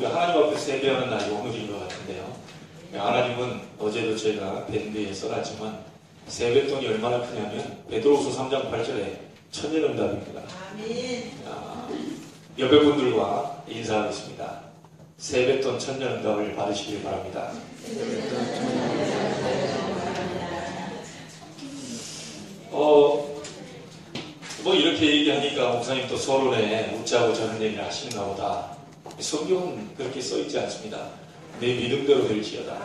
우리가 하나님 앞에서 예배하는 날이 오늘인 것 같은데요. 하나님은 어제도 제가 밴드에 써놨지만 세뱃돈이 얼마나 크냐면 베드로후서 3장 8절에 천년응답입니다. 아멘. 옆에 분들과 인사하겠습니다. 세뱃돈 천년응답을 받으시길 바랍니다. 뭐 이렇게 얘기하니까 목사님 또 서론에 웃자고 저런 얘기를 하시는가 보다. 성경은 그렇게 써있지 않습니다. 내 믿음대로 될지어다.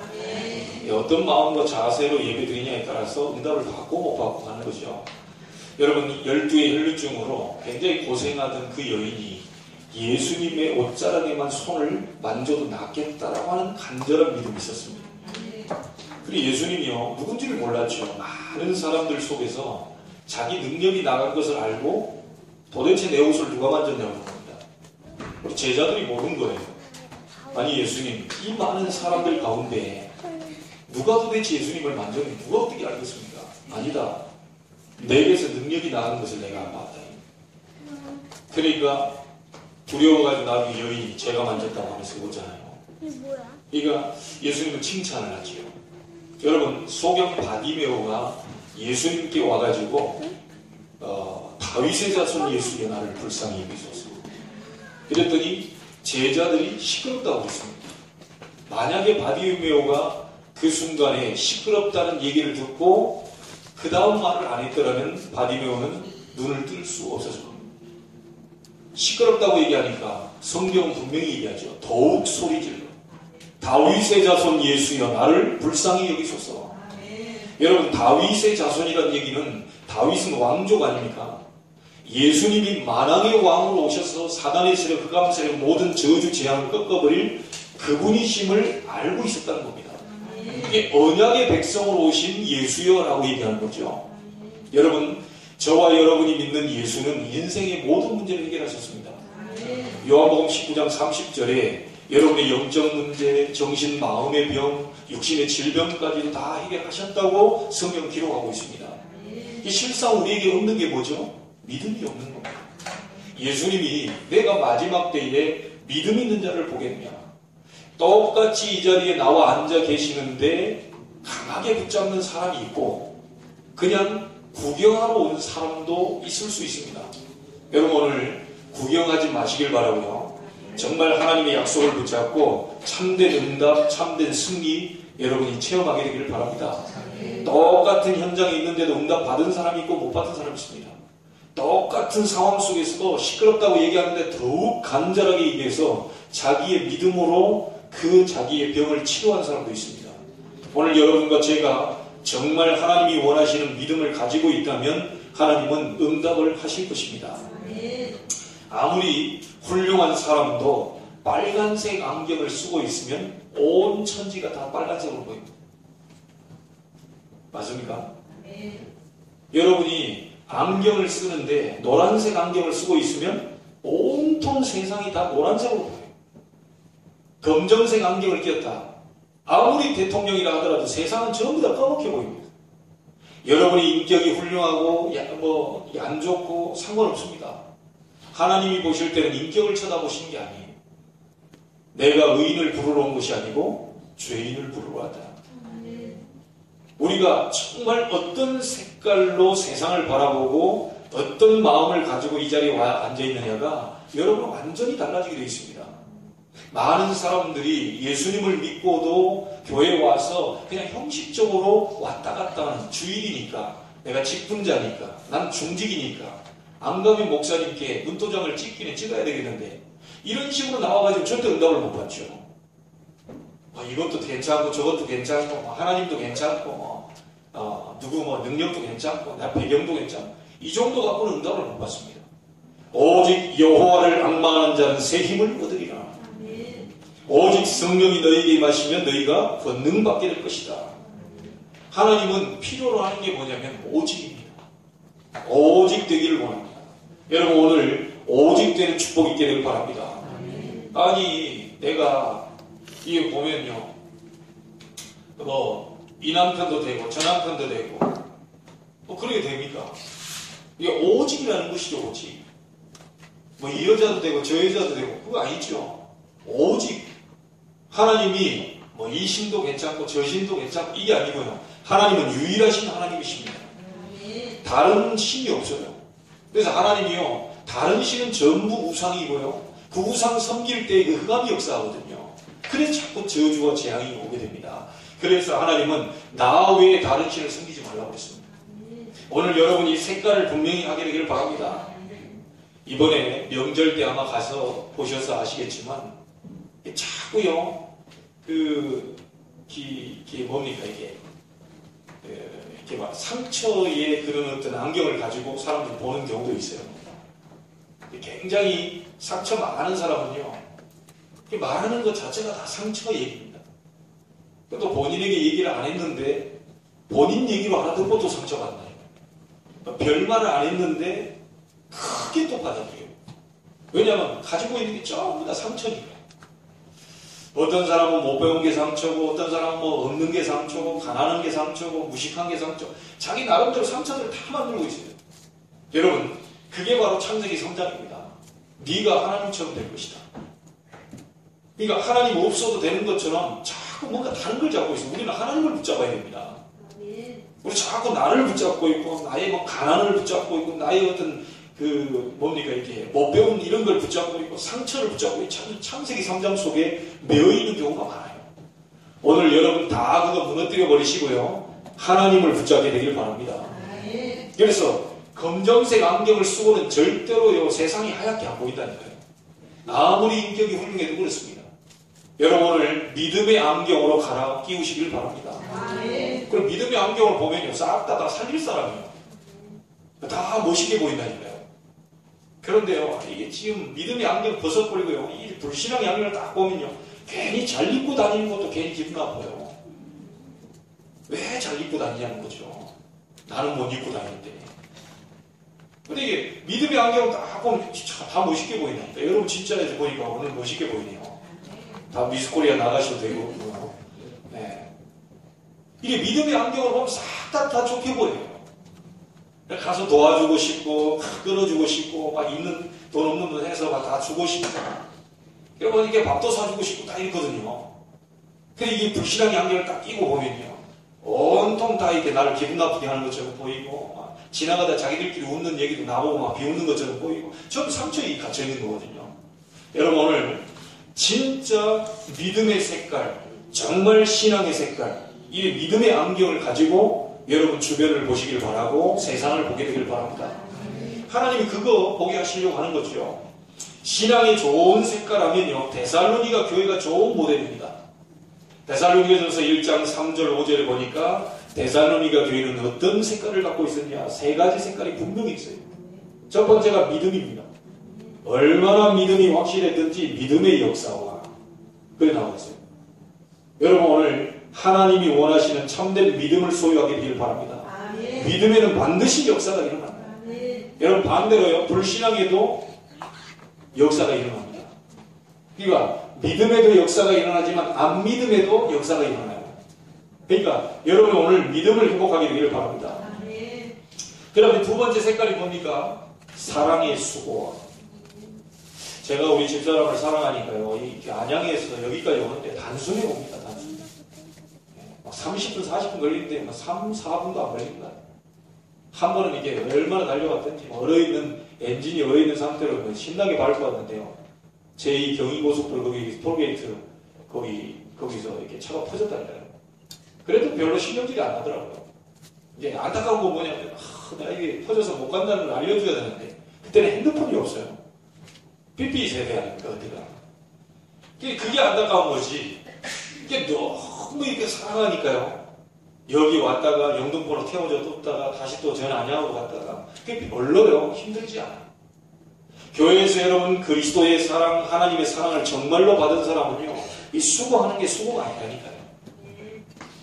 어떤 마음과 자세로 예배드리냐에 따라서 응답을 받고 못 받고 하는 거죠. 여러분, 12의 혈류증으로 굉장히 고생하던 그 여인이 예수님의 옷자락에만 손을 만져도 낫겠다라고 하는 간절한 믿음이 있었습니다. 그리고 예수님이요, 누군지를 몰랐죠. 많은 사람들 속에서 자기 능력이 나간 것을 알고 도대체 내 옷을 누가 만졌냐고 합니다. 우리 제자들이 모르는 거예요. 아니 예수님, 이 많은 사람들 가운데 누가 도대체 예수님을 만졌는지 누가 어떻게 알겠습니까? 아니다. 내게서 능력이 나간 것을 내가 봤다. 그러니까 두려워가지고 나중에 여인이 제가 만졌다고 하면서 오잖아요. 그러니까 예수님을 칭찬을 하지요. 여러분, 소경 바디메오가 예수님께 와가지고 다윗의 자손 예수여 나를 불쌍히 여기소서. 이랬더니 제자들이 시끄럽다고 했습니다. 만약에 바디메오가 그 순간에 시끄럽다는 얘기를 듣고 그 다음 말을 안 했더라면 바디메오는 눈을 뜰 수 없었을 겁니다. 시끄럽다고 얘기하니까 성경은 분명히 얘기하죠. 더욱 소리질러 다윗의 자손 예수여 나를 불쌍히 여기소서. 여러분, 다윗의 자손이라는 얘기는 다윗은 왕족 아닙니까? 예수님이 만왕의 왕으로 오셔서 사단의 세력, 흑암 세력, 모든 저주 재앙을 꺾어버릴 그분이심을 알고 있었다는 겁니다. 이게 언약의 백성으로 오신 예수여라고 얘기하는 거죠. 여러분, 저와 여러분이 믿는 예수는 인생의 모든 문제를 해결하셨습니다. 요한복음 19장 30절에 여러분의 영적 문제, 정신, 마음의 병, 육신의 질병까지도 다 해결하셨다고 성경 기록하고 있습니다. 이 실상 우리에게 없는 게 뭐죠? 믿음이 없는 겁니다. 예수님이 내가 마지막 때에 믿음 있는 자를 보겠느냐. 똑같이 이 자리에 나와 앉아 계시는데 강하게 붙잡는 사람이 있고 그냥 구경하러 온 사람도 있을 수 있습니다. 여러분, 오늘 구경하지 마시길 바라고요. 정말 하나님의 약속을 붙잡고 참된 응답, 참된 승리 여러분이 체험하게 되기를 바랍니다. 똑같은 현장에 있는데도 응답 받은 사람이 있고 못 받은 사람이 있습니다. 똑같은 상황 속에서도 시끄럽다고 얘기하는데 더욱 간절하게 얘기해서 자기의 믿음으로 그 자기의 병을 치료한 사람도 있습니다. 오늘 여러분과 제가 정말 하나님이 원하시는 믿음을 가지고 있다면 하나님은 응답을 하실 것입니다. 아무리 훌륭한 사람도 빨간색 안경을 쓰고 있으면 온 천지가 다 빨간색으로 보입니다. 맞습니까? 여러분이 안경을 쓰는데 노란색 안경을 쓰고 있으면 온통 세상이 다 노란색으로 보여요. 검정색 안경을 꼈다. 아무리 대통령이라 하더라도 세상은 전부 다 까맣게 보입니다. 여러분이 인격이 훌륭하고 안 좋고 상관없습니다. 하나님이 보실 때는 인격을 쳐다보시는 게 아니에요. 내가 의인을 부르러 온 것이 아니고 죄인을 부르러 왔다. 우리가 정말 어떤 색깔로 세상을 바라보고 어떤 마음을 가지고 이 자리에 와 앉아있느냐가 여러분 완전히 달라지게 되어 있습니다. 많은 사람들이 예수님을 믿고도 교회에 와서 그냥 형식적으로 왔다 갔다 하는 주일이니까, 내가 직분자니까, 난 중직이니까 안 가면 목사님께 문도장을 찍기는 찍어야 되겠는데 이런 식으로 나와가지고 절대 응답을 못 받죠. 이것도 괜찮고 저것도 괜찮고 하나님도 괜찮고 누구 능력도 괜찮고 나 배경도 괜찮고 이 정도 갖고는 응답을 못 받습니다. 오직 여호와를 앙망하는 자는 새 힘을 얻으리라. 오직 성령이 너희에게 임하시면 너희가 권능 받게 될 것이다. 하나님은 필요로 하는 게 뭐냐면 오직입니다. 오직 되기를 원합니다. 여러분, 오늘 오직 되는 축복이 있게 되길 바랍니다. 아니, 내가 이거 보면요, 이 남편도 되고 저 남편도 되고 그러게 됩니까? 이게 오직이라는 것이죠. 오직. 이 여자도 되고 저 여자도 되고 그거 아니죠. 오직 하나님이 뭐 이 신도 괜찮고 저 신도 괜찮고 이게 아니고요. 하나님은 유일하신 하나님이십니다. 다른 신이 없어요. 그래서 하나님이요, 다른 신은 전부 우상이고요, 그 우상 섬길 때 그 흑암이 역사하거든요. 그래서 자꾸 저주와 재앙이 오게 됩니다. 그래서 하나님은 나 외에 다른 신을 섬기지 말라고 했습니다. 오늘 여러분이 색깔을 분명히 하게 되기를 바랍니다. 이번에 명절 때 아마 가서 보셔서 아시겠지만 자꾸요 뭡니까 이게 막 상처에 그런 어떤 안경을 가지고 사람들이 보는 경우도 있어요. 굉장히 상처 많은 사람은요, 말하는 것 자체가 다 상처 얘기입니다. 또 본인에게 얘기를 안 했는데 본인 얘기로 알아듣고 또 상처받나요? 별말을 안 했는데 크게 또 받아들여요. 왜냐하면 가지고 있는 게 전부 다 상처니까. 어떤 사람은 못 배운 게 상처고, 어떤 사람은 뭐 없는 게 상처고, 가난한 게 상처고, 무식한 게 상처. 자기 나름대로 상처들을 다 만들고 있어요. 여러분, 그게 바로 창세기 3장입니다. 네가 하나님처럼 될 것이다. 그러니까 하나님 없어도 되는 것처럼 자꾸 뭔가 다른 걸 잡고 있어요. 우리는 하나님을 붙잡아야 됩니다. 우리 자꾸 나를 붙잡고 있고, 나의 뭐 가난을 붙잡고 있고, 나의 어떤 이렇게 못 배운 이런 걸 붙잡고 있고, 상처를 붙잡고 있고, 창세기 3장 속에 매여 있는 경우가 많아요. 오늘 여러분 다 그거 무너뜨려 버리시고요, 하나님을 붙잡게 되길 바랍니다. 그래서 검정색 안경을 쓰고는 절대로요, 세상이 하얗게 안 보인다니까요. 아무리 인격이 훌륭해도 그렇습니다. 여러분 오늘 믿음의 안경으로 갈아 끼우시길 바랍니다. 그럼 믿음의 안경을 보면요, 싹 다 살릴 사람이에요. 다 멋있게 보인다니까요. 그런데요, 이게 지금 믿음의 안경 벗어버리고요, 이 불신앙의 안경을 딱 보면요, 괜히 잘 입고 다니는 것도 괜히 기분 나빠요. 왜 잘 입고 다니냐는 거죠. 나는 못 입고 다니는데. 근데 이게 믿음의 안경을 딱 보면 진짜 다 멋있게 보이나니까. 여러분 진짜 보니까 오늘 멋있게 보이네요. 다 미스코리아 나가셔도 되고. 네. 이게 믿음의 안경을 보면 싹 다 좋게 보여요. 가서 도와주고 싶고, 끌어주고 싶고, 막 있는 돈 없는 돈 해서 막 다 주고 싶고, 여러분 이게 밥도 사주고 싶고 다 있거든요. 근데 이게 불신앙의 안경을 딱 끼고 보면요, 온통 다 이렇게 나를 기분 나쁘게 하는 것처럼 보이고, 막 지나가다 자기들끼리 웃는 얘기도 나보고 막 비웃는 것처럼 보이고, 전부 상처에 갇혀 있는 거거든요. 여러분 오늘 진짜 믿음의 색깔, 정말 신앙의 색깔, 이 믿음의 안경을 가지고 여러분 주변을 보시길 바라고 세상을 보게 되길 바랍니다. 하나님이 그거 보게 하시려고 하는 거죠. 신앙이 좋은 색깔하면요, 데살로니가 교회가 좋은 모델입니다. 데살로니가전서 1장 3절 5절에 보니까 데살로니가 교회는 어떤 색깔을 갖고 있었냐, 세 가지 색깔이 분명히 있어요. 첫 번째가 믿음입니다. 얼마나 믿음이 확실했든지 믿음의 역사와 그래 나와 있어요. 여러분 오늘 하나님이 원하시는 참된 믿음을 소유하게 되길 바랍니다. 믿음에는 반드시 역사가 일어납니다. 여러분 반대로요, 불신앙에도 역사가 일어납니다. 그러니까 믿음에도 역사가 일어나지만 안 믿음에도 역사가 일어나요. 그러니까 여러분 오늘 믿음을 회복하게 되기를 바랍니다. 그다음에 두 번째 색깔이 뭡니까? 사랑의 수고. 제가 우리 집사람을 사랑하니까요, 이 안양에서 여기까지 오는데 단숨에 옵니다. 단숨에. 30분, 40분 걸리는데 3, 4분도 안 걸립니다. 한 번은 이게 얼마나 달려갔던지 얼어있는 엔진이 얼어있는 상태로 신나게 밟고 왔는데요, 제2 경의고속도로 거기 톨게이트 거기서 이렇게 차가 퍼졌다니까요. 그래도 별로 신경질이 안 나더라고요. 이제 안타까운 건 뭐냐면, 내가 이게 퍼져서 못 간다는 걸 알려줘야 되는데 그때는 핸드폰이 없어요. 삐삐 세대 아닙니까 그때가. 그게 안타까운 거지. 이게 너무 이렇게 사랑하니까요, 여기 왔다가 영등포로 태워져 떴다가 다시 또 전 안양으로 갔다가 그게 별로요. 힘들지 않아요. 교회에서 여러분 그리스도의 사랑, 하나님의 사랑을 정말로 받은 사람은요, 이 수고하는 게 수고가 아니라니까요.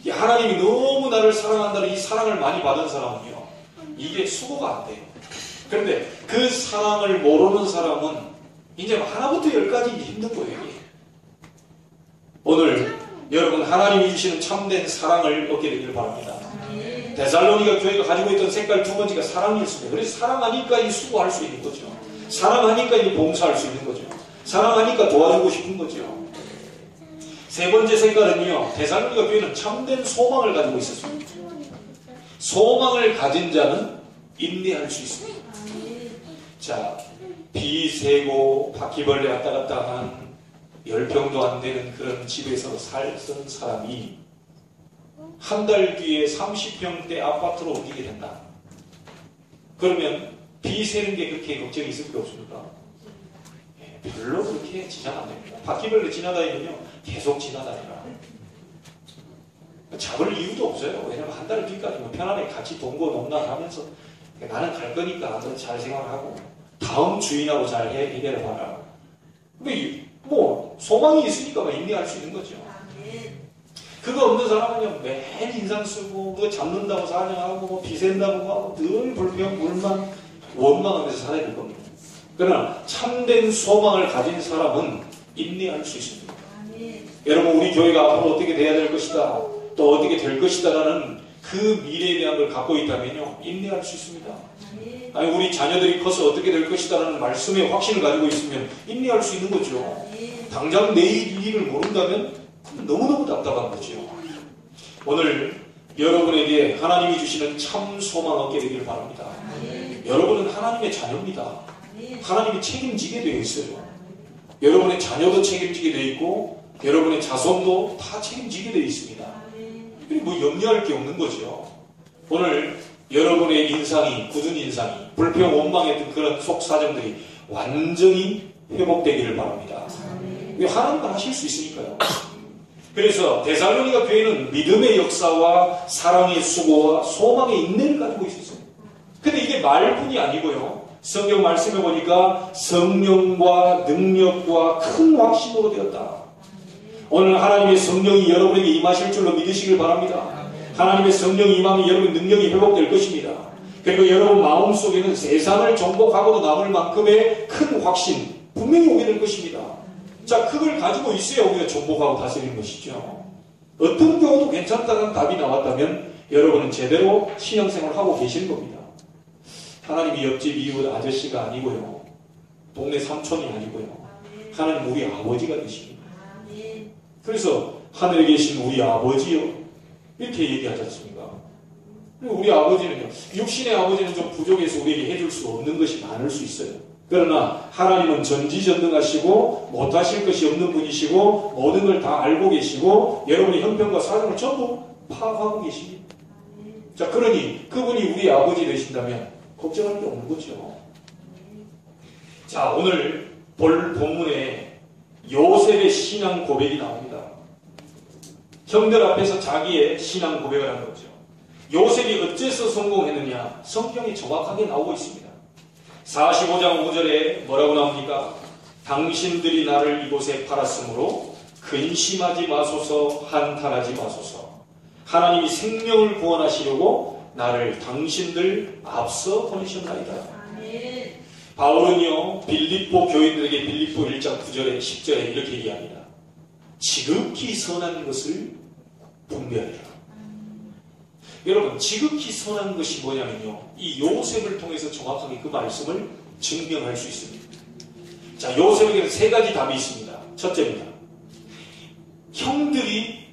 이 하나님이 너무 나를 사랑한다는 이 사랑을 많이 받은 사람은요, 이게 수고가 안 돼요. 그런데 그 사랑을 모르는 사람은 이제 하나부터 열까지 힘든 거예요. 이게. 오늘 여러분 하나님이 주시는 참된 사랑을 얻게 되기를 바랍니다. 데살로니가 교회가 가지고 있던 색깔 두 번째가 사랑이었습니다. 그래서 사랑하니까 이 수고할 수 있는 거죠. 사랑하니까 이 봉사할 수 있는 거죠. 사랑하니까 도와주고 싶은 거죠. 세 번째 색깔은요, 데살로니가 교회는 참된 소망을 가지고 있었습니다. 소망을 가진 자는 인내할 수 있습니다. 자, 비 세고 바퀴벌레 왔다 갔다 한 10평도 안 되는 그런 집에서 살던 사람이 한 달 뒤에 30평대 아파트로 옮기게 된다. 그러면 비 새는 게 그렇게 걱정이 있을 게 없습니까? 별로 그렇게 지장 안 됩니다. 바퀴벌레 지나다니면요, 계속 지나다니라. 잡을 이유도 없어요. 왜냐면 한 달 뒤까지 뭐 편안하게 같이 동거농락하면서 나는 갈 거니까 너 잘 생활하고 다음 주인하고 잘 해결해 봐라. 근데 뭐 소망이 있으니까 인내할 수 있는 거죠. 그거 없는 사람은 매일 인상 쓰고 그거 잡는다고 사냥하고 뭐 비샌다고 하고 늘 불평 불만 원망하면서 살아야 될 겁니다. 그러나 참된 소망을 가진 사람은 인내할 수 있습니다. 여러분, 우리 교회가 앞으로 어떻게 돼야 될 것이다, 또 어떻게 될 것이다라는 그 미래에 대한 걸 갖고 있다면요, 인내할 수 있습니다. 아니, 우리 자녀들이 커서 어떻게 될 것이다라는 말씀에 확신을 가지고 있으면 인내할 수 있는 거죠. 당장 내일 일을 모른다면 너무너무 답답한 거죠. 오늘 여러분에게 하나님이 주시는 참 소망 얻게 되기를 바랍니다. 여러분은 하나님의 자녀입니다. 하나님이 책임지게 되어 있어요. 여러분의 자녀도 책임지게 되어 있고 여러분의 자손도 다 책임지게 되어 있습니다. 뭐 염려할 게 없는 거죠. 오늘 여러분의 인상이, 굳은 인상이, 불평, 원망했던 그런 속사정들이 완전히 회복되기를 바랍니다. 하나님은 하실 수 있으니까요. 그래서 데살로니가 교회는 믿음의 역사와 사랑의 수고와 소망의 인내를 가지고 있었어요. 근데 이게 말뿐이 아니고요. 성경 말씀에 보니까 성령과 능력과 큰 확신으로 되었다. 오늘 하나님의 성령이 여러분에게 임하실 줄로 믿으시길 바랍니다. 하나님의 성령이 임하면 여러분의 능력이 회복될 것입니다. 그리고 여러분 마음속에는 세상을 정복하고도 남을 만큼의 큰 확신 분명히 오게 될 것입니다. 자, 그걸 가지고 있어야 우리가 정복하고 다스리는 것이죠. 어떤 경우도 괜찮다는 답이 나왔다면 여러분은 제대로 신앙생활을 하고 계시는 겁니다. 하나님이 옆집 이웃 아저씨가 아니고요, 동네 삼촌이 아니고요, 하나님 우리 아버지가 되십니다. 그래서 하늘에 계신 우리 아버지요, 이렇게 얘기하지 않습니까? 우리 아버지는요, 육신의 아버지는 좀 부족해서 우리에게 해줄 수 없는 것이 많을 수 있어요. 그러나 하나님은 전지전능하시고 못하실 것이 없는 분이시고 모든 걸 다 알고 계시고 여러분의 형편과 사정을 전부 파악하고 계십니다. 자, 그러니 그분이 우리 아버지 되신다면 걱정할 게 없는 거죠. 자, 오늘 볼 본문에 요셉의 신앙 고백이 나옵니다. 형들 앞에서 자기의 신앙 고백을 한 거죠. 요셉이 어째서 성공했느냐, 성경이 정확하게 나오고 있습니다. 45장 5절에 뭐라고 나옵니까? 당신들이 나를 이곳에 팔았으므로 근심하지 마소서, 한탄하지 마소서. 하나님이 생명을 구원하시려고 나를 당신들 앞서 보내셨나이다. 바울은요, 빌립보 교인들에게 빌립보 1장 9절에 10절에 이렇게 얘기합니다. 지극히 선한 것을 분별해라. 여러분, 지극히 선한 것이 뭐냐면요, 이 요셉을 통해서 정확하게 그 말씀을 증명할 수 있습니다. 자, 요셉에게는 세 가지 답이 있습니다. 첫째입니다. 형들이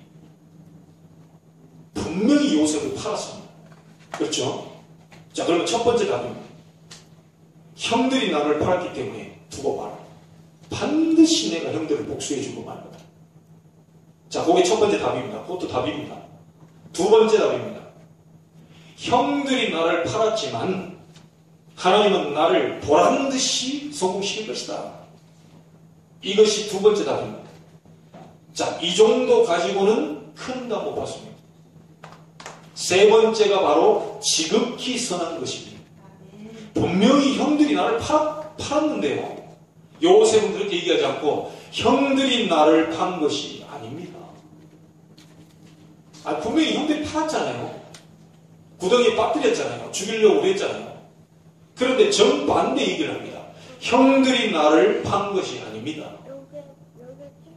분명히 요셉을 팔았습니다. 그렇죠? 자, 그러면 첫 번째 답입니다. 형들이 나를 팔았기 때문에 두고 봐라. 반드시 내가 형들을 복수해주고 말 거다. 자, 그게 첫 번째 답입니다. 그것도 답입니다. 두 번째 답입니다. 형들이 나를 팔았지만 하나님은 나를 보란듯이 성공시킬 것이다. 이것이 두 번째 답입니다. 자, 이 정도 가지고는 큰 답 못 받습니다. 세 번째가 바로 지극히 선한 것입니다. 분명히 형들이 나를 팔았는데요, 요셉은 그렇게 얘기하지 않고 형들이 나를 판 것이 아닙니다. 분명히 형들이 팔았잖아요. 구덩이에 빠뜨렸잖아요. 죽이려고 그랬잖아요. 그런데 정반대 얘기를 합니다. 형들이 나를 판 것이 아닙니다.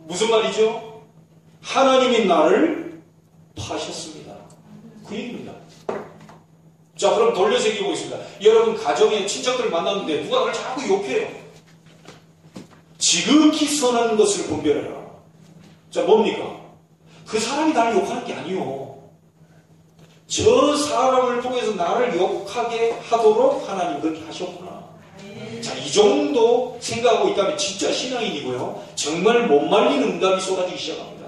무슨 말이죠? 하나님이 나를 파셨습니다. 그 얘기입니다. 자, 그럼 돌려서 얘기해 보겠습니다. 여러분 가정에 친척들을 만났는데 누가 나를 자꾸 욕해요. 지극히 선한 것을 분별해라. 자, 뭡니까? 그 사람이 나를 욕하는 게 아니요. 저 사람을 통해서 나를 욕하게 하도록 하나님 그렇게 하셨구나. 자, 이 정도 생각하고 있다면 진짜 신앙인이고요. 정말 못 말리는 응답이 쏟아지기 시작합니다.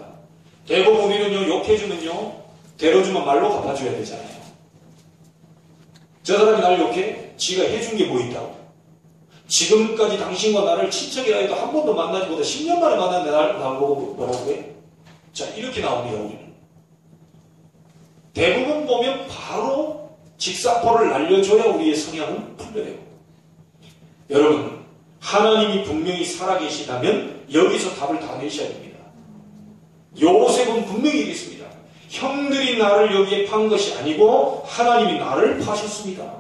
대부분 우리는요, 욕해주면요, 대로주면 말로 갚아줘야 되잖아요. 저 사람이 나를 욕해? 지가 해준 게 뭐 있다고? 지금까지 당신과 나를 친척이라 해도 한 번도 만나지 못해 10년 만에 만났는데 나보고 뭐라고 해? 자, 이렇게 나옵니다, 우리는. 대부분 보면 바로 직사포를 날려줘야 우리의 성향은 풀려요. 여러분, 하나님이 분명히 살아계시다면 여기서 답을 다 내셔야 됩니다. 요셉은 분명히 얘기했습니다. 형들이 나를 여기에 판 것이 아니고 하나님이 나를 파셨습니다.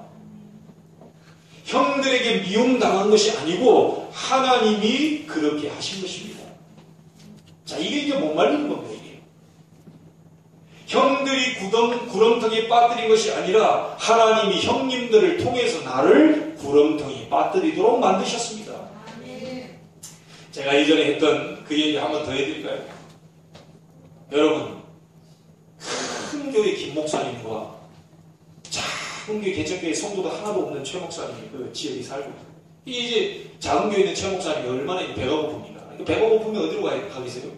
형들에게 미움당한 것이 아니고 하나님이 그렇게 하신 것입니다. 자, 이게 이제 못 말리는 겁니다. 이게. 형들이 구렁텅이에 빠뜨린 것이 아니라 하나님이 형님들을 통해서 나를 구렁텅이에 빠뜨리도록 만드셨습니다. 제가 이전에 했던 그 얘기 한번 더 해드릴까요? 여러분, 큰 교회 김 목사님과 작은 교회 개척교회 성도도 하나도 없는 최 목사님이 그 지역에 살고 있어요. 이제 작은 교회 있는 최 목사님이 얼마나 배가 고픕니까? 배가 고프면 어디로 가겠어요?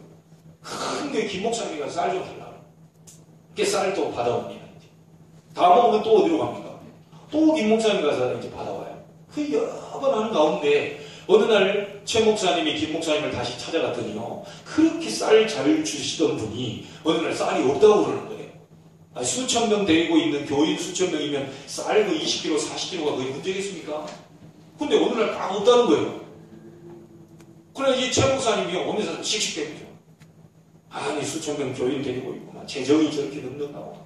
큰 교회 김 목사님이 가서 쌀 좀 달라고. 그 쌀도 받아옵니다. 이제. 다 먹으면 또 어디로 갑니까? 또 김 목사님 가서 이제 받아와요. 그 여러 번 하는 가운데 어느 날 최 목사님이 김 목사님을 다시 찾아갔더니요, 그렇게 쌀 잘 주시던 분이 어느 날 쌀이 없다고 그러는 거예요. 아니, 수천 명 데리고 있는 교인 수천 명이면 쌀 그 20kg, 40kg가 거의 문제겠습니까? 근데 어느 날 딱 없다는 거예요. 그래, 이 최 목사님이 오면서 씩씩대죠. 아니, 수천 명 교인 데리고 있구만. 재정이 저렇게 넉넉하고.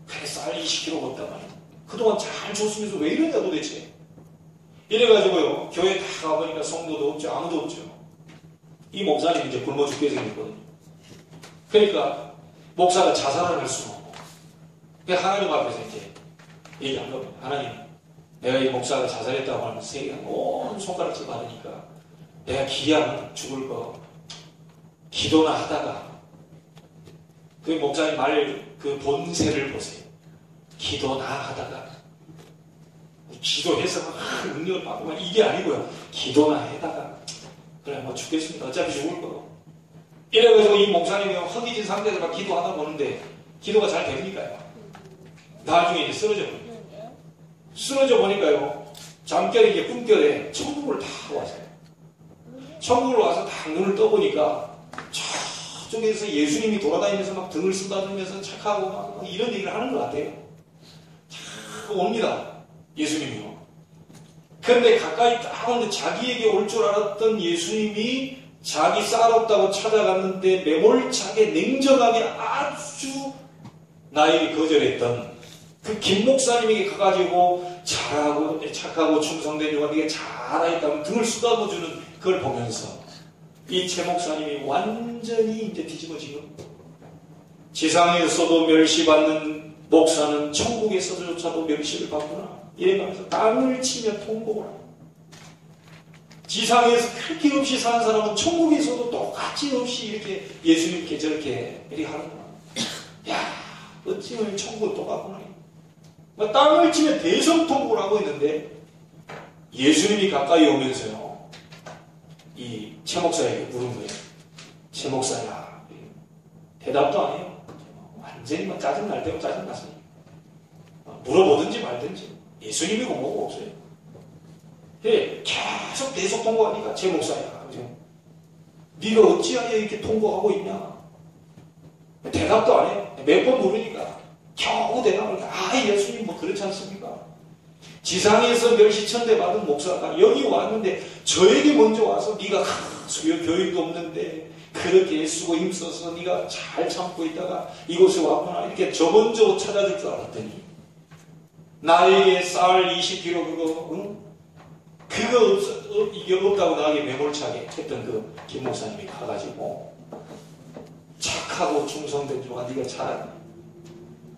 그래, 쌀 20kg가 없단 말이야. 그동안 잘 줬으면서 왜 이러냐 도대체. 이래가지고요, 교회 다 가보니까 성도도 없죠. 아무도 없죠. 이 목사님이 이제 굶어 죽게 생겼거든요. 그러니까 목사가 자살을 할 수는 없고, 하나님 앞에서 이제 얘기한 겁니다. 하나님, 내가 이 목사가 자살했다고 하면 세계가 온 손가락질 받으니까 내가 기약 죽을 거 기도나 하다가, 그 목사님 말 그 본세를 보세요. 기도나 하다가, 기도해서 능력을 받고 이게 아니고요. 기도나 해다가 그래 뭐 죽겠습니다. 어차피 죽을 거고. 이래가지고 이 목사님이 허기진 상태에서 막 기도하다 보는데 기도가 잘 됩니까요? 나중에 이제 쓰러져 보니까요, 잠결에 이게 꿈결에 천국을 다 왔어요. 천국을 와서 딱 눈을 떠보니까 저쪽에서 예수님이 돌아다니면서 막 등을 쓰다듬으면서 착하고 막 이런 얘기를 하는 것 같아요. 자, 옵니다. 예수님이요. 그런데 가까이 딱 오는데 자기에게 올 줄 알았던 예수님이 자기 쌀 없다고 찾아갔는데 매몰차게 냉정하게 아주 나에게 거절했던 그 김 목사님에게 가가지고 잘하고 착하고 충성된 자가 네가 잘하였다고 등을 쓰다듬어주는 그걸 보면서 이 최 목사님이 완전히 이제 뒤집어지고, 지상에서도 멸시받는 목사는 천국에서조차도 멸시를 받구나. 이래가면서 땅을 치며 통곡을 합니다. 지상에서 그렇게 없이 사는 사람은 천국에서도 똑같이 없이 이렇게 예수님께 저렇게 이렇게 하는구나. 야, 어찌면 천국은 똑같구나. 땅을 치며 대성통곡을 하고 있는데 예수님이 가까이 오면서요, 이 최 목사에게 물은 거예요. 최 목사야. 대답도 안 해요. 완전히 막 짜증날 대로 짜증났어요. 물어보든지 말든지. 예수님이고 뭐고 없어요. 예, 계속 계속 통곡하니까 최 목사야. 그죠? 네가 어찌하여 이렇게 통곡하고 있냐? 대답도 안 해요. 몇 번 물으니까 겨우 대답을 해요. 아, 예수님 뭐 그렇지 않습니까? 지상에서 멸시천대 받은 목사가 여기 왔는데 저에게 먼저 와서 네가 수요 교육도 없는데 그렇게 애쓰고 힘써서 네가 잘 참고 있다가 이곳에 왔구나. 이렇게 저 먼저 찾아줄 줄 알았더니 나에게 쌀 20kg 그거, 응? 그거 이게 없다고 나에게 매몰차게 했던 그 김 목사님이 가가지고 착하고 충성된 자가 네가 잘하니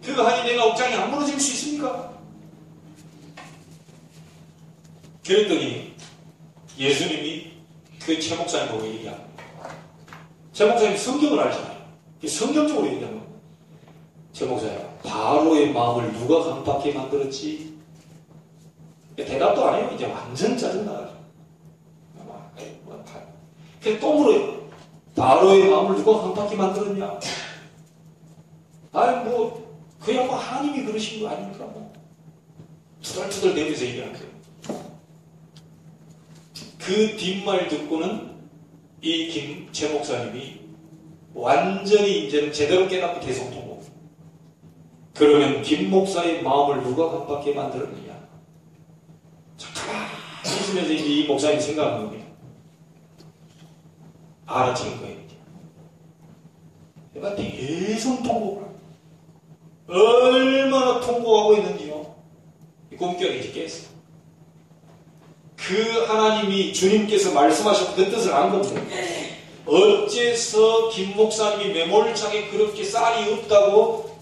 그거 하니 내가 억장이 안 무너질 수 있습니까? 그랬더니 예수님이 그 최 목사님 보고 얘기합니다. 제 목사님 성경을 알잖아요. 성경적으로 얘기하면 제 목사님 바로의 마음을 누가 강팍하게 만들었지? 대답도 안 해요. 이제 완전 짜증나가지고. 그래서 또 물어요. 바로의 마음을 누가 강팍하게 만들었냐? 아니 그냥 하나님이 그러신 거 아닙니까? 투덜투덜 대면서 얘기하는 거예요. 그 뒷말 듣고는 제 목사님이 완전히 이제는 제대로 깨닫고 대성통곡. 그러면 김 목사의 마음을 누가 강팍하게 만들었느냐? 가만히 있으면서 이제 이 목사님이 생각하는 거예요. 알아챈 거예요. 내가 대성통곡을 얼마나 통곡하고 있는지요. 꿈결에 이제 깼어요. 그 하나님이 주님께서 말씀하셨던 그 뜻을 안 겁니다. 어째서 김 목사님이 매몰차게 그렇게 쌀이 없다고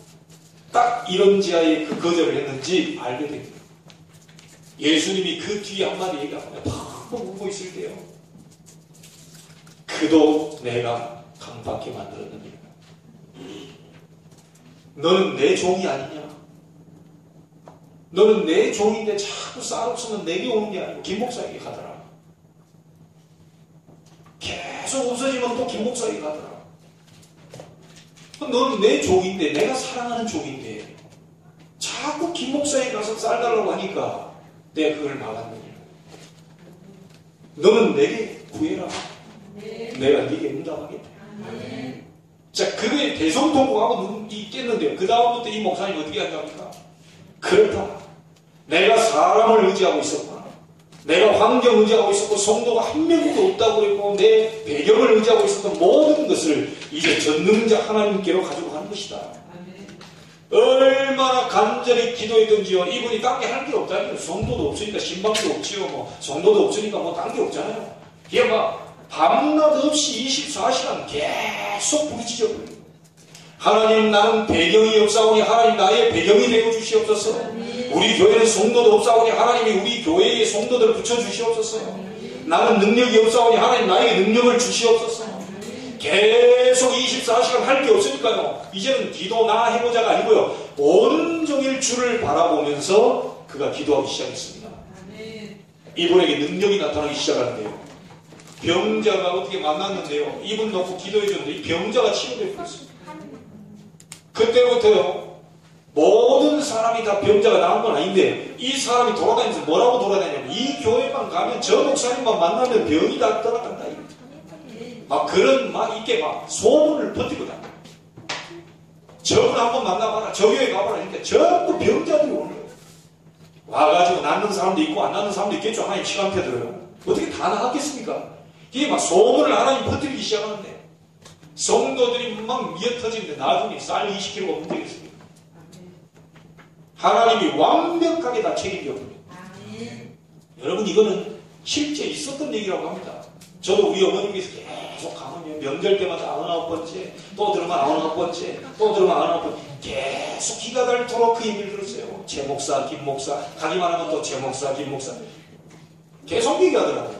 딱 이런 지하에 그 거절을 했는지 알게 됩니다. 예수님이 그 뒤에 한마디 얘기하면 팍 웃고 있을 때요. 그도 내가 강팍하게 만들었느니라. 너는 내 종이 아니냐? 너는 내 종인데 자꾸 쌀 없으면 내게 오는 게 아니고 김 목사에게 가더라. 계속 없어지면 또 김 목사에게 가더라. 너는 내 종인데, 내가 사랑하는 종인데 자꾸 김 목사에게 가서 쌀 달라고 하니까 내가 그걸 막았느냐. 너는 내게 구해라. 내가 네게 응답하겠다. 자, 그게 대성통곡하고 있겠는데요. 그 다음부터 이 목사님 어떻게 한답니까? 그렇다. 내가 사람을 의지하고 있었구나. 내가 환경 의지하고 있었고 성도가 한 명도 없다고 그랬고 내 배경을 의지하고 있었던 모든 것을 이제 전능자 하나님께로 가지고 가는 것이다. 얼마나 간절히 기도했던지요. 이분이 딴 게 할 게 없다니요. 성도도 없으니까 신방도 없지요. 성도도 없으니까 딴 게 없잖아요. 그냥 밤낮 없이 24시간 계속 부르짖어버려요. 하나님, 나는 배경이 없사오니 하나님 나의 배경이 되어 주시옵소서. 우리 교회는 성도도 없사오니 하나님이 우리 교회에 성도들을 붙여주시옵소서. 나는 능력이 없사오니 하나님 나에게 능력을 주시옵소서. 계속 24시간 할 게 없으니까요. 이제는 기도나 해보자가 아니고요. 온종일 주를 바라보면서 그가 기도하기 시작했습니다. 이분에게 능력이 나타나기 시작하는데요. 병자가 어떻게 만났는데요. 이분 놓고 기도해줬는데 이 병자가 치료되고 있습니다. 그때부터요. 모든 사람이 다 병자가 나온 건 아닌데 이 사람이 돌아다니면서 뭐라고 돌아다니냐면 이 교회만 가면 저 목사님만 만나면 병이 다 떠나간다. 그런 이게 소문을 퍼뜨리고 다녀요. 저분 한번 만나봐라. 저 교회 가봐라. 그러니까 전부 병자들이 오는 거예요. 와가지고 낫는 사람도 있고 안 낫는 사람도 있겠죠. 하나님 시간표 들어요. 어떻게 다 나갔겠습니까? 이게 소문을 하나님 퍼뜨리기 시작하는데 성도들이 미어터지는데 나중에 쌀 20kg가 못 되겠습니까? 하나님이 완벽하게 다 책임져버려요. 여러분 이거는 실제 있었던 얘기라고 합니다. 저도 우리 어머님께서 계속 가면요. 명절 때마다 99번째, 또 들으면 99번째, 또 들으면 99번째 계속 기가 닳도록 그 얘기를 들었어요. 제 목사, 김 목사, 가기만 하면 또 제 목사, 김 목사 계속 얘기하더라고요.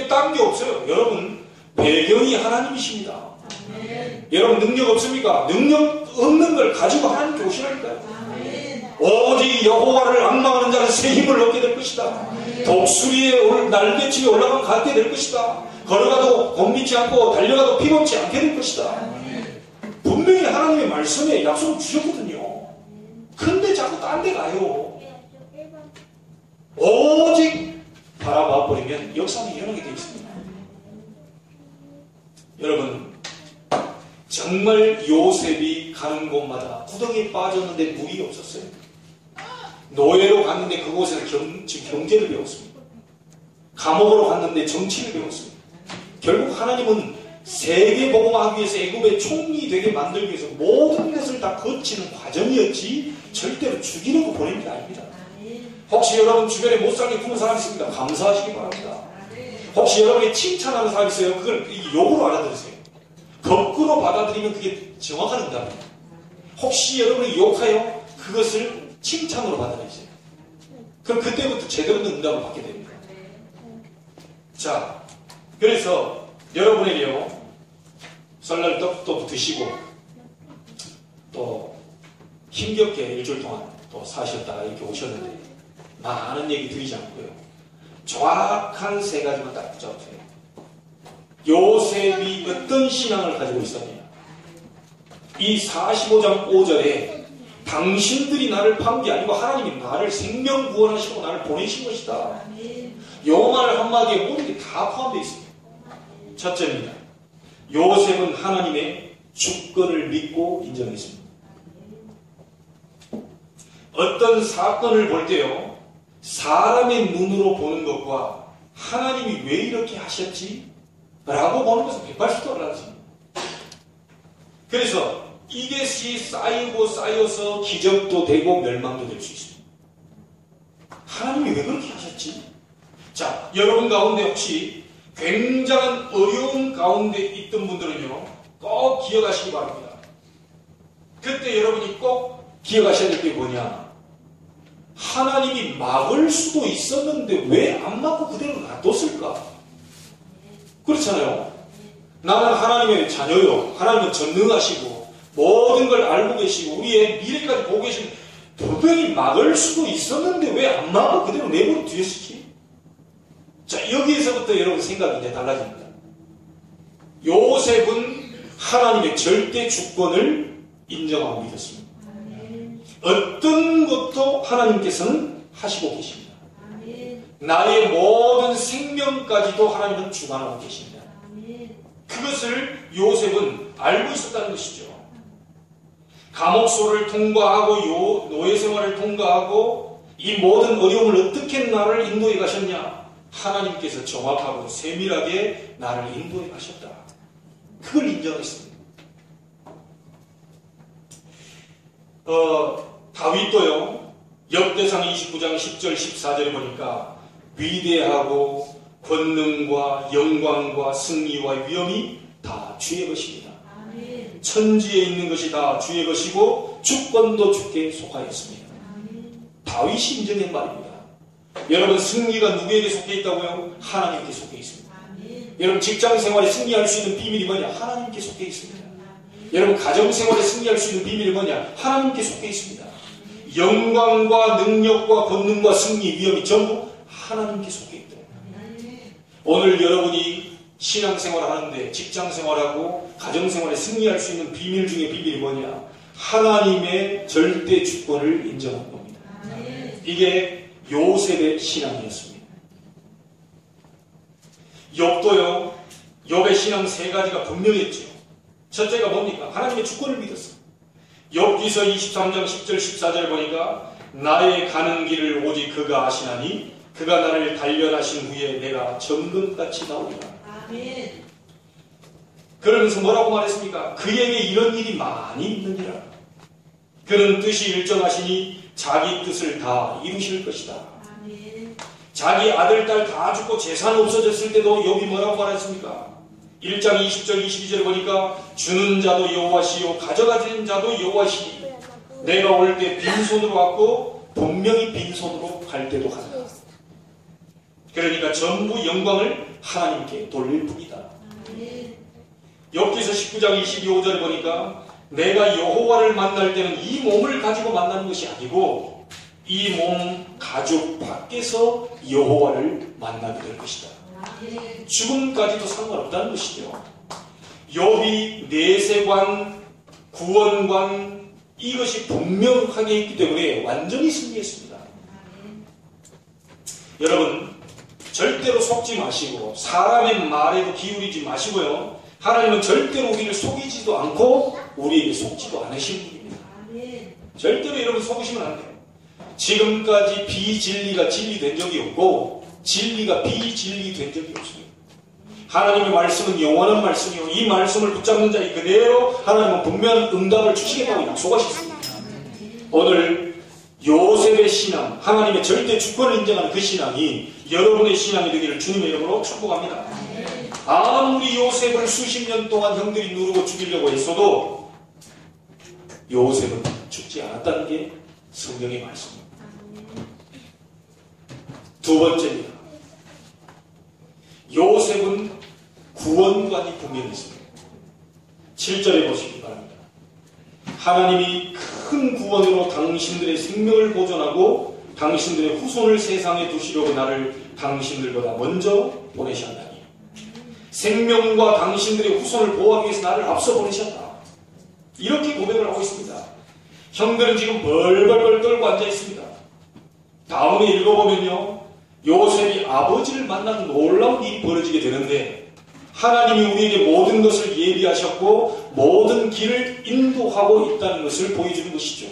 딴 게 없어요. 여러분 배경이 하나님이십니다. 여러분 능력 없습니까? 능력 없는 걸 가지고 하나님께 오시라니까요. 오직 여호와를 앙망하는 자는 새 힘을 얻게 될 것이다. 독수리의 날개치에 올라가면 갖게 될 것이다. 걸어가도 곤비지 않고 달려가도 피곤치 않게 될 것이다. 분명히 하나님의 말씀에 약속을 주셨거든요. 근데 자꾸 딴 데 가요. 오직 바라봐 버리면 역사는 일어나게 되어 있습니다. 여러분 정말 요셉이 가는 곳마다 구덩이에 빠졌는데 물이 없었어요. 노예로 갔는데 그곳에서 지금 경제를 배웠습니다. 감옥으로 갔는데 정치를 배웠습니다. 결국 하나님은 세계복음하기 위해서 애굽의 총리 되게 만들기 위해서 모든 것을 다 거치는 과정이었지 절대로 죽이는 거 보내는 게 아닙니다. 혹시 여러분 주변에 못 살게 구는 사람 있습니다. 감사하시기 바랍니다. 혹시 여러분이 칭찬하는 사람 있어요. 그걸 욕으로 알아들으세요. 거꾸로 받아들이면 그게 정확한 응답입니다. 혹시 여러분이 욕하여 그것을 칭찬으로 받아들이세요. 그럼 그때부터 제대로 된 응답을 받게 됩니다. 자, 그래서 여러분에게요 설날 떡도 드시고 또 힘겹게 일주일 동안 또 사셨다가 이렇게 오셨는데 많은 얘기 드리지 않고요. 정확한 세 가지만 딱 붙잡으세요. 요셉이 어떤 신앙을 가지고 있었냐. 이 45장 5절에 당신들이 나를 판 게 아니고 하나님이 나를 생명 구원하시고 나를 보내신 것이다. 요 말 한마디에 모든 게 다 포함되어 있습니다. 첫째입니다. 요셉은 하나님의 주권을 믿고 인정했습니다. 어떤 사건을 볼 때요, 사람의 눈으로 보는 것과 하나님이 왜 이렇게 하셨지? 라고 보는 것은 180도 달라집니다. 그래서 이것이 쌓이고 쌓여서 기적도 되고 멸망도 될 수 있습니다. 하나님이 왜 그렇게 하셨지? 자, 여러분 가운데 혹시 굉장한 어려운 가운데 있던 분들은요, 꼭 기억하시기 바랍니다. 그때 여러분이 꼭 기억하셔야 될 게 뭐냐? 하나님이 막을 수도 있었는데 왜 안 막고 그대로 놔뒀을까? 그렇잖아요. 나는 하나님의 자녀요. 하나님은 전능하시고 모든 걸 알고 계시고 우리의 미래까지 보고 계시는 분명히 막을 수도 있었는데 왜 안 막고 그대로 내버려 두었을지? 자, 여기에서부터 여러분 생각이 이제 달라집니다. 요셉은 하나님의 절대 주권을 인정하고 믿었습니다. 어떤 것도 하나님께서는 하시고 계십니다. 나의 모든 생명까지도 하나님은 주관하고 계십니다. 그것을 요셉은 알고 있었다는 것이죠. 감옥소를 통과하고 노예 생활을 통과하고 이 모든 어려움을 어떻게 나를 인도해 가셨냐? 하나님께서 정확하고 세밀하게 나를 인도해 가셨다. 그걸 인정했습니다. 다윗도요, 역대상 29장 10절 14절에 보니까 위대하고 권능과 영광과 승리와 위엄이 다 주의 것입니다. 아멘. 천지에 있는 것이 다 주의 것이고 주권도 주께 속하였습니다. 아멘. 다윗이 인정한 말입니다. 여러분, 승리가 누구에게 속해 있다고요? 하나님께 속해 있습니다. 아멘. 여러분, 직장생활에 승리할 수 있는 비밀이 뭐냐? 하나님께 속해 있습니다. 아멘. 여러분, 가정생활에 승리할 수 있는 비밀이 뭐냐? 하나님께 속해 있습니다. 영광과 능력과 권능과 승리, 위엄이 전부 하나님께 속해 있다. 오늘 여러분이 신앙생활을 하는데 직장생활하고 가정생활에 승리할 수 있는 비밀 중에 비밀이 뭐냐? 하나님의 절대 주권을 인정한 겁니다. 이게 요셉의 신앙이었습니다. 욥도요, 욥의 신앙 세 가지가 분명했죠. 첫째가 뭡니까? 하나님의 주권을 믿었어요. 욥기서 23장 10절 14절 보니까 나의 가는 길을 오직 그가 아시나니 그가 나를 단련하신 후에 내가 정금같이 나오리라. 아멘. 그러면서 뭐라고 말했습니까? 그에게 이런 일이 많이 있느니라. 그는 뜻이 일정하시니 자기 뜻을 다 이루실 것이다. 아멘. 자기 아들, 딸 다 죽고 재산 없어졌을 때도 욥이 뭐라고 말했습니까? 1장 20절 22절 보니까 주는 자도 여호와시요 가져가는 자도 여호와시니 내가 올 때 빈손으로 왔고 분명히 빈손으로 갈 때도 간다. 그러니까 전부 영광을 하나님께 돌릴 뿐이다. 욥기서 19장 22절에 보니까 내가 여호와를 만날 때는 이 몸을 가지고 만나는 것이 아니고 이 몸 가죽 밖에서 여호와를 만나게 될 것이다. 죽음까지도 상관없다는 것이죠. 욥이 내세관, 구원관 이것이 분명하게 있기 때문에 완전히 승리했습니다. 여러분, 절대로 속지 마시고 사람의 말에도 기울이지 마시고요. 하나님은 절대로 우리를 속이지도 않고 우리에게 속지도 않으신 분입니다. 절대로 여러분 속으시면 안 돼요. 지금까지 비진리가 진리된 적이 없고 진리가 비진리 된 적이 없습니다. 하나님의 말씀은 영원한 말씀이요 이 말씀을 붙잡는 자이 그대로 하나님은 분명한 응답을 주시겠다고 약속하셨습니다. 오늘 요셉의 신앙, 하나님의 절대 주권을 인정하는 그 신앙이 여러분의 신앙이 되기를 주님의 이름으로 축복합니다. 아무리 요셉을 수십 년 동안 형들이 누르고 죽이려고 했어도 요셉은 죽지 않았다는 게 성경의 말씀입니다. 두 번째입니다. 요셉은 구원관이 분명히 있습니다. 7절에 보시기 바랍니다. 하나님이 큰 구원으로 당신들의 생명을 보존하고 당신들의 후손을 세상에 두시려고 나를 당신들보다 먼저 보내셨나니 생명과 당신들의 후손을 보호하기 위해서 나를 앞서 보내셨다. 이렇게 고백을 하고 있습니다. 형들은 지금 벌벌벌 떨고 앉아 있습니다. 다음에 읽어보면요, 요셉이 아버지를 만나는 놀라운 일이 벌어지게 되는데 하나님이 우리에게 모든 것을 예비하셨고 모든 길을 인도하고 있다는 것을 보여주는 것이죠.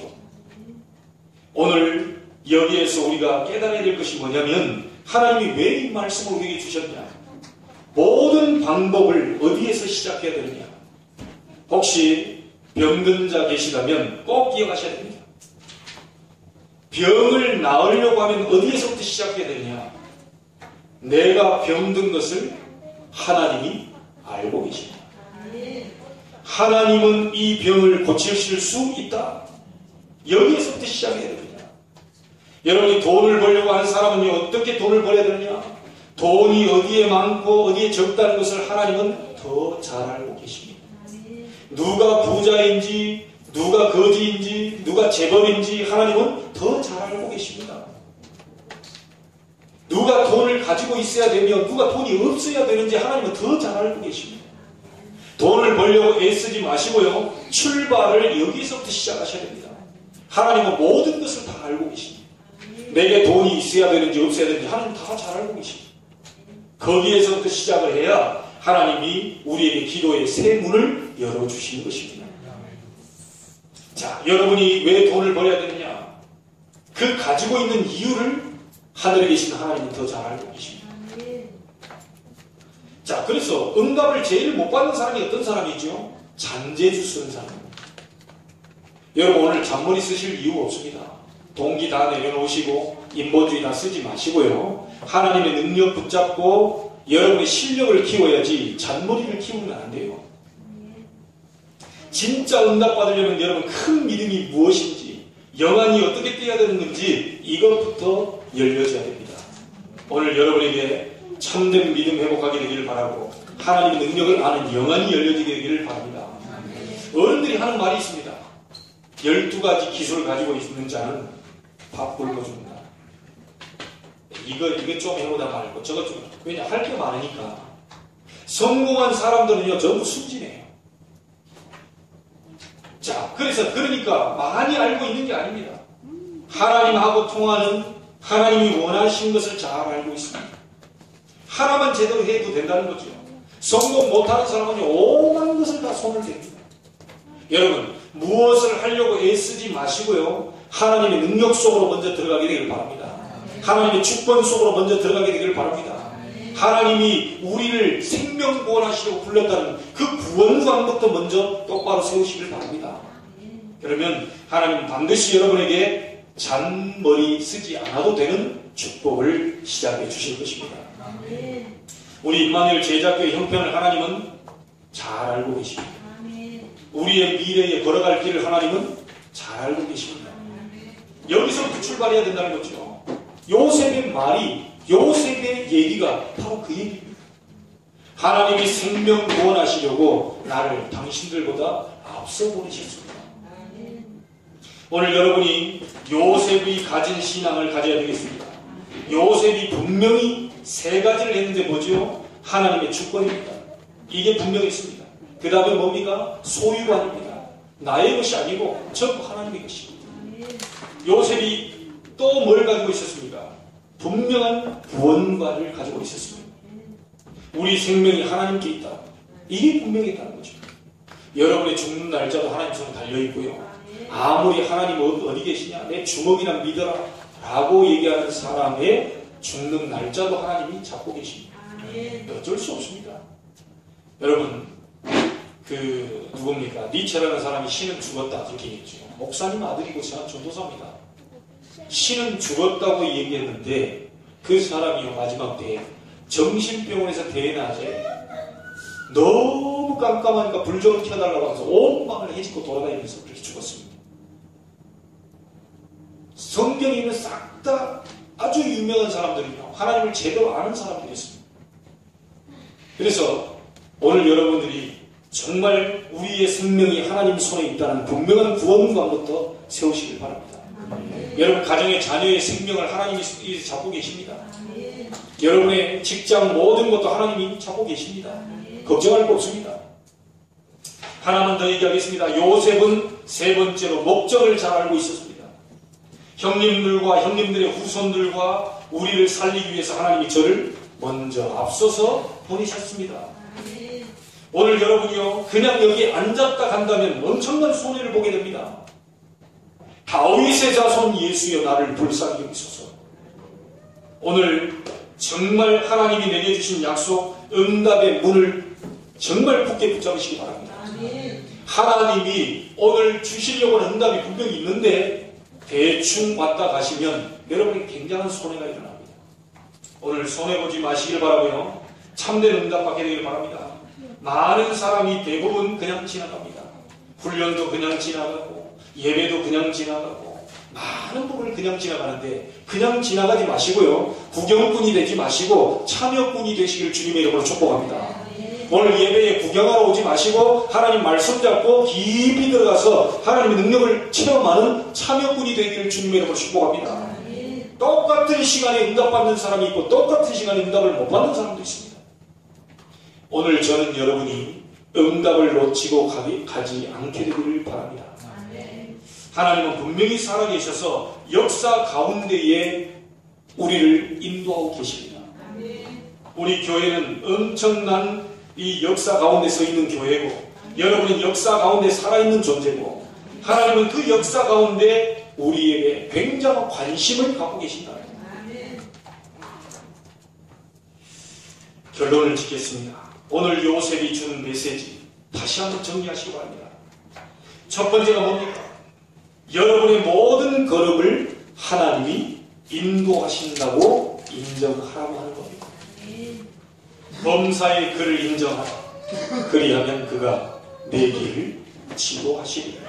오늘 여기에서 우리가 깨달아야 될 것이 뭐냐면 하나님이 왜 이 말씀을 우리에게 주셨냐, 모든 방법을 어디에서 시작해야 되느냐. 혹시 병든 자 계시다면 꼭 기억하셔야 됩니다. 병을 나으려고 하면 어디에서부터 시작해야 되느냐. 내가 병든 것을 하나님이 알고 계십니다. 하나님은 이 병을 고치실 수 있다. 여기에서부터 시작해야 됩니다. 여러분이 돈을 벌려고 하는 사람은 어떻게 돈을 벌어야 되느냐. 돈이 어디에 많고 어디에 적다는 것을 하나님은 더 잘 알고 계십니다. 누가 부자인지 누가 거지인지 누가 재벌인지 하나님은 더 잘 알고 계십니다. 누가 돈을 가지고 있어야 되며 누가 돈이 없어야 되는지 하나님은 더 잘 알고 계십니다. 돈을 벌려고 애쓰지 마시고요, 출발을 여기서부터 시작하셔야 됩니다. 하나님은 모든 것을 다 알고 계십니다. 내게 돈이 있어야 되는지 없어야 되는지 하나님 다 잘 알고 계십니다. 거기에서부터 시작을 해야 하나님이 우리에게 기도의 새 문을 열어주시는 것입니다. 자, 여러분이 왜 돈을 벌어야 되느냐, 그 가지고 있는 이유를 하늘에 계신 하나님은 더 잘 알고 계십니다. 자, 그래서 응답을 제일 못 받는 사람이 어떤 사람이죠? 잔재주 쓰는 사람입니다. 여러분 오늘 잔머리 쓰실 이유 없습니다. 동기 다 내려놓으시고 인본주의 다 쓰지 마시고요, 하나님의 능력 붙잡고 여러분의 실력을 키워야지 잔머리를 키우면 안 돼요. 진짜 응답 받으려면 여러분 큰 믿음이 무엇인지, 영안이 어떻게 떼야 되는 건지 이것부터 열려져야 됩니다. 오늘 여러분에게 참된 믿음 회복하게 되기를 바라고 하나님의 능력을 아는 영안이 열려지게 되기를 바랍니다. 어른들이 하는 말이 있습니다. 12가지 기술을 가지고 있는 자는 밥 굶어줍니다. 이거 좀 해보다 말고 저것 좀, 왜냐 할 게 많으니까. 성공한 사람들은요 전부 순진해요. 자, 그러니까 많이 알고 있는 게 아닙니다. 하나님하고 통하는, 하나님이 원하시는 것을 잘 알고 있습니다. 하나만 제대로 해도 된다는 거죠. 성공 못하는 사람은 오만 것을 다 손을 댑니다. 여러분 무엇을 하려고 애쓰지 마시고요, 하나님의 능력 속으로 먼저 들어가게 되길 바랍니다. 하나님의 주권 속으로 먼저 들어가게 되길 바랍니다. 하나님이 우리를 생명 구원하시려고 불렀다는 그 구원관부터 먼저 똑바로 세우시길 바랍니다. 그러면 하나님은 반드시 여러분에게 잔머리 쓰지 않아도 되는 축복을 시작해 주실 것입니다. 우리 임마누엘 제자교회 형편을 하나님은 잘 알고 계십니다. 우리의 미래에 걸어갈 길을 하나님은 잘 알고 계십니다. 여기서부터 출발해야 된다는 거죠. 요셉의 말이, 요셉의 얘기가 바로 그 얘기입니다. 하나님이 생명 구원하시려고 나를 당신들보다 앞서 보내셨습니다. 오늘 여러분이 요셉이 가진 신앙을 가져야 되겠습니다. 요셉이 분명히 세 가지를 했는데 뭐죠? 하나님의 주권입니다. 이게 분명했습니다. 그 다음에 뭡니까? 소유가 아닙니다. 나의 것이 아니고 전부 하나님의 것입니다. 요셉이 또 뭘 가지고 있었습니까? 분명한 구원관을 가지고 있었습니다. 우리 생명이 하나님께 있다. 이게 분명했다는 거죠. 여러분의 죽는 날짜도 하나님 손에 달려있고요. 아무리 하나님 어디 계시냐, 내 주먹이나 믿어라 라고 얘기하는 사람의 죽는 날짜도 하나님이 잡고 계십니다. 어쩔 수 없습니다. 여러분 누굽니까? 니체라는 사람이 신은 죽었다 이렇게 얘기했죠. 목사님 아들이고 저는 전도사입니다. 신은 죽었다고 얘기했는데 그 사람이 마지막 때에 정신병원에서 대낮에 너무 깜깜하니까 불 좀 켜달라고 하면서 온 방을 헤집고 돌아다니면서 그렇게 죽었습니다. 성경에 있는 싹 다 아주 유명한 사람들이요, 하나님을 제대로 아는 사람들이었습니다. 그래서 오늘 여러분들이 정말 우리의 생명이 하나님 손에 있다는 분명한 구원관부터 세우시길 바랍니다. 여러분 가정의 자녀의 생명을 하나님이 잡고 계십니다. 여러분의 직장 모든 것도 하나님이 잡고 계십니다. 걱정할 거 없습니다. 하나만 더 얘기하겠습니다. 요셉은 세 번째로 목적을 잘 알고 있었습니다. 형님들과 형님들의 후손들과 우리를 살리기 위해서 하나님이 저를 먼저 앞서서 보내셨습니다. 오늘 여러분이요 그냥 여기 앉았다 간다면 엄청난 손해를 보게 됩니다. 다윗의 자손 예수여 나를 불쌍히 여기소서. 오늘 정말 하나님이 내게 주신 약속 응답의 문을 정말 굳게 붙잡으시기 바랍니다. 하나님이 오늘 주시려고 하는 응답이 분명히 있는데 대충 왔다 가시면 여러분이 굉장한 손해가 일어납니다. 오늘 손해보지 마시길 바라고요. 참된 응답 받게 되길 바랍니다. 많은 사람이 대부분 그냥 지나갑니다. 훈련도 그냥 지나가고 예배도 그냥 지나가고 많은 부분을 그냥 지나가는데 그냥 지나가지 마시고요. 구경꾼이 되지 마시고 참여꾼이 되시길 주님의 이름으로 축복합니다. 오늘 예배에 구경하러 오지 마시고 하나님 말씀 잡고 깊이 들어가서 하나님의 능력을 체험하는 참여꾼이 되기를 주님의 이름으로 축복합니다. 똑같은 시간에 응답받는 사람이 있고 똑같은 시간에 응답을 못 받는 사람도 있습니다. 오늘 저는 여러분이 응답을 놓치고 가지 않게 되기를 바랍니다. 하나님은 분명히 살아계셔서 역사 가운데에 우리를 인도하고 계십니다. 우리 교회는 엄청난 이 역사 가운데 서 있는 교회고 여러분은 역사 가운데 살아있는 존재고 하나님은 그 역사 가운데 우리에게 굉장한 관심을 갖고 계신다. 결론을 짓겠습니다. 오늘 요셉이 주는 메시지 다시 한번 정리하시기 바랍니다. 첫 번째가 뭡니까? 여러분의 모든 걸음을 하나님이 인도하신다고 인정하라고 하는 겁니다. 범사의 그를 인정하라. 그리하면 그가 내 길을 지도하시리라.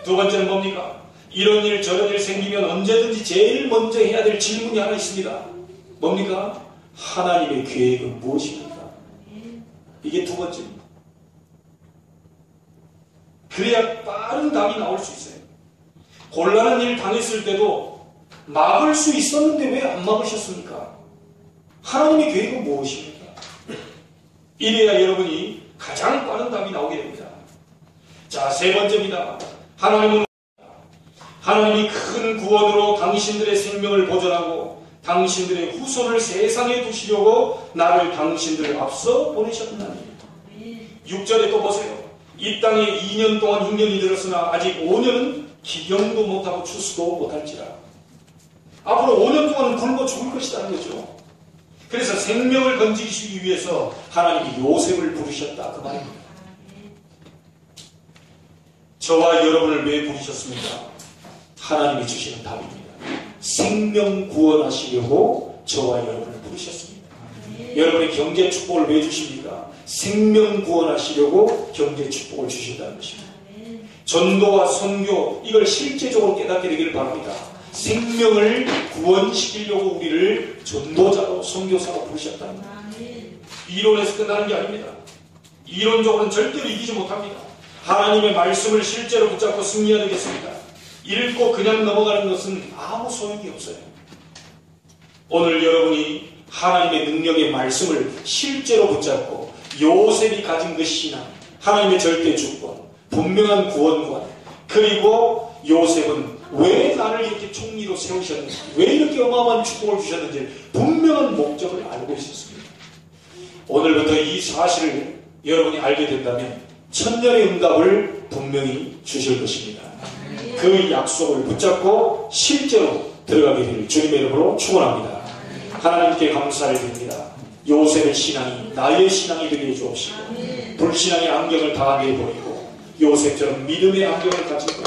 두 번째는 뭡니까? 이런 일 저런 일 생기면 언제든지 제일 먼저 해야 될 질문이 하나 있습니다. 뭡니까? 하나님의 계획은 무엇입니까? 이게 두 번째입니다. 그래야 빠른 답이 나올 수 있어요. 곤란한 일 당했을 때도 막을 수 있었는데 왜 안 막으셨습니까? 하나님의 계획은 무엇입니까? 이래야 여러분이 가장 빠른 답이 나오게 됩니다. 자, 세 번째입니다. 하나님이 큰 구원으로 당신들의 생명을 보존하고 당신들의 후손을 세상에 두시려고 나를 당신들 앞서 보내셨나니. 6절에 또 보세요. 이 땅에 2년 동안 흉년이 들었으나 아직 5년은 기경도 못하고 추수도 못할지라. 앞으로 5년 동안은 굶어 죽을 것이라는 거죠. 그래서 생명을 건지시기 위해서 하나님이 요셉을 부르셨다 그 말입니다. 저와 여러분을 왜 부르셨습니까? 하나님이 주시는 답입니다. 생명 구원하시려고 저와 여러분을 부르셨습니다. 여러분의 경제 축복을 왜 주십니까? 생명 구원하시려고 경제 축복을 주신다는 것입니다. 전도와 선교 이걸 실제적으로 깨닫게 되기를 바랍니다. 생명을 구원시키려고 우리를 전도자로 선교사로 부르셨다는 거예요. 이론에서 끝나는 게 아닙니다. 이론적으로는 절대로 이기지 못합니다. 하나님의 말씀을 실제로 붙잡고 승리해야 되겠습니다. 읽고 그냥 넘어가는 것은 아무 소용이 없어요. 오늘 여러분이 하나님의 능력의 말씀을 실제로 붙잡고 요셉이 가진 그 신앙, 하나님의 절대 주권, 분명한 구원관, 그리고 요셉은 왜 나를 이렇게 총리로 세우셨는지, 왜 이렇게 어마어마한 축복을 주셨는지 분명한 목적을 알고 있었습니다. 오늘부터 이 사실을 여러분이 알게 된다면 천년의 응답을 분명히 주실 것입니다. 그 약속을 붙잡고 실제로 들어가게 될 주님의 이름으로 축원합니다. 하나님께 감사를 드립니다. 요셉의 신앙이 나의 신앙이 되게 해주옵시고 불신앙의 안경을 다하게 해버리고 요셉처럼 믿음의 안경을 가지고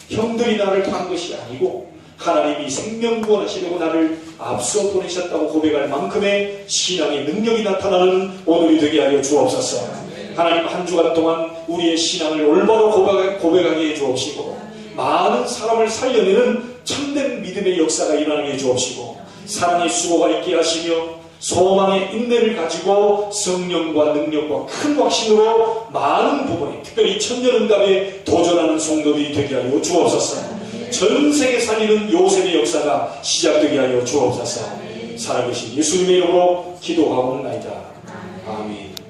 형들이 나를 판 것이 아니고 하나님이 생명 구원하시려고 나를 앞서 보내셨다고 고백할 만큼의 신앙의 능력이 나타나는 오늘이 되게 하여 주옵소서. 하나님 한 주간 동안 우리의 신앙을 올바로 고백하게 해주옵시고 많은 사람을 살려내는 참된 믿음의 역사가 일어나게 해주옵시고 사랑의 수고가 있게 하시며 소망의 인내를 가지고 성령과 능력과 큰 확신으로 많은 부분에 특별히 천년응답에 도전하는 성도들이 되게 하여 주옵소서. 전 세계 살리는 요셉의 역사가 시작되게 하여 주옵소서. 살아계신 예수님의 이름으로 기도하옵나이다. 아멘.